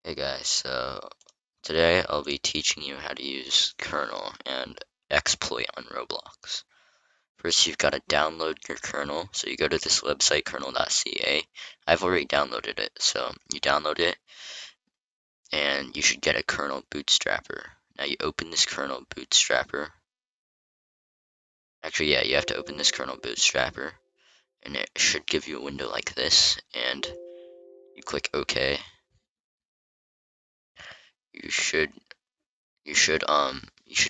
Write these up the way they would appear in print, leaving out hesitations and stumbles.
Hey guys, so today I'll be teaching you how to use kernel and exploit on Roblox. First, you've got to download your kernel. So you go to this website, kernel.ca. I've already downloaded it, so you download it, and you should get a kernel bootstrapper. Now you open this kernel bootstrapper. Actually, yeah, you have to open this kernel bootstrapper, and it should give you a window like this, and you click OK. You should you should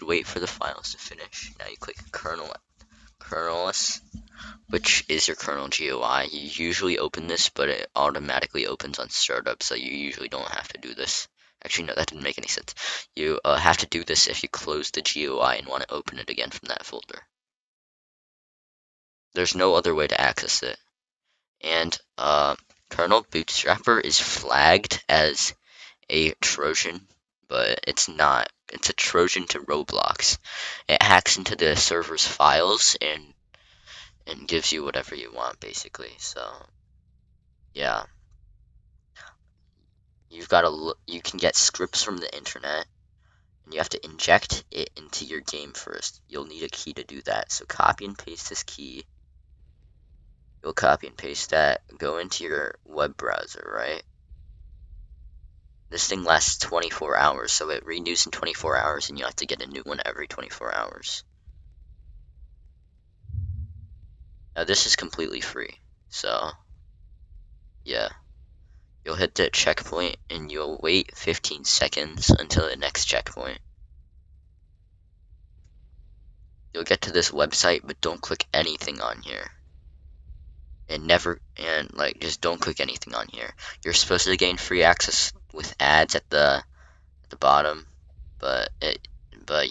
wait for the files to finish. Now you click kernelless, which is your kernel GUI. You usually open this, but it automatically opens on startup, so you usually don't have to do this. Actually, no, that didn't make any sense. You have to do this if you close the GUI and want to open it again from that folder. There's no other way to access it. And kernel bootstrapper is flagged as a Trojan, but it's not. It's a Trojan to Roblox. It hacks into the server's files and gives you whatever you want, basically. So yeah, you can get scripts from the internet, and you have to inject it into your game first. You'll need a key to do that. So copy and paste this key. You'll copy and paste that. Go into your web browser, right? This thing lasts 24 hours, so it renews in 24 hours, and you have to get a new one every 24 hours. Now this is completely free, so yeah. You'll hit the checkpoint and you'll wait 15 seconds until the next checkpoint. You'll get to this website, but don't click anything on here. Just don't click anything on here. You're supposed to gain free access with ads at the bottom, but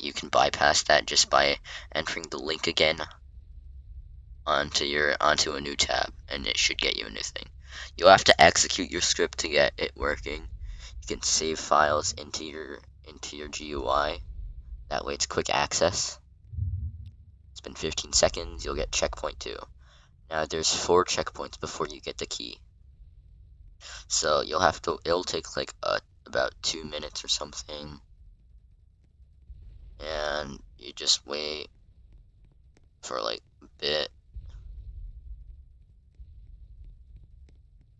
you can bypass that just by entering the link again onto a new tab, and it should get you a new thing. You'll have to execute your script to get it working. You can save files into your GUI. That way it's quick access. It's been 15 seconds, you'll get checkpoint 2. Now there's 4 checkpoints before you get the key. So it'll take like about 2 minutes or something. And you just wait for like a bit.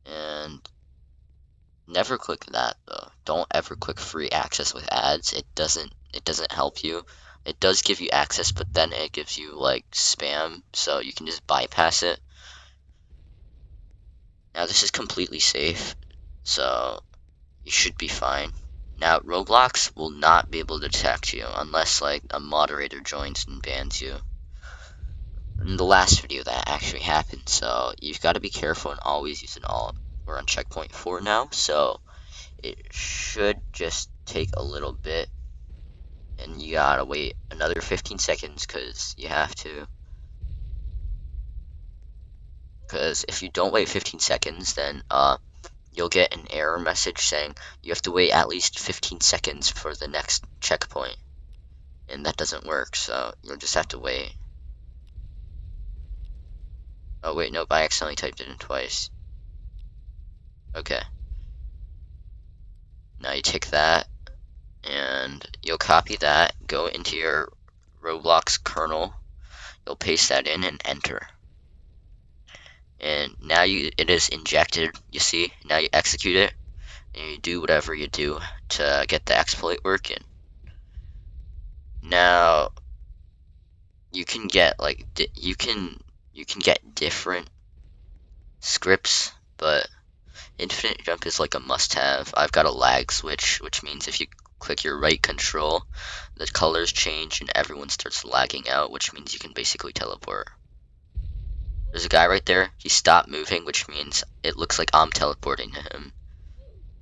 And never click that though. Don't ever click free access with ads. It doesn't help you. It does give you access, but then it gives you like spam, so you can just bypass it. Now this is completely safe, so you should be fine. Now Roblox will not be able to detect you unless like a moderator joins and bans you. In the last video that actually happened, so you've got to be careful and always use an alt. We're on checkpoint 4 now, so it should just take a little bit, and you gotta wait another 15 seconds because you have to. Because if you don't wait 15 seconds, then you'll get an error message saying you have to wait at least 15 seconds for the next checkpoint, and that doesn't work, so you'll just have to wait. Oh wait, nope, I accidentally typed it in twice. Okay. Now you take that, and you'll copy that, go into your Roblox kernel, you'll paste that in and enter. And now it is injected, you see? Now you execute it, and you do whatever you do to get the exploit working. Now you can get like you can get different scripts, but infinite jump is like a must-have. I've got a lag switch, which means if you click your right control, the colors change and everyone starts lagging out, which means you can basically teleport. There's a guy right there. He stopped moving, which means it looks like I'm teleporting to him.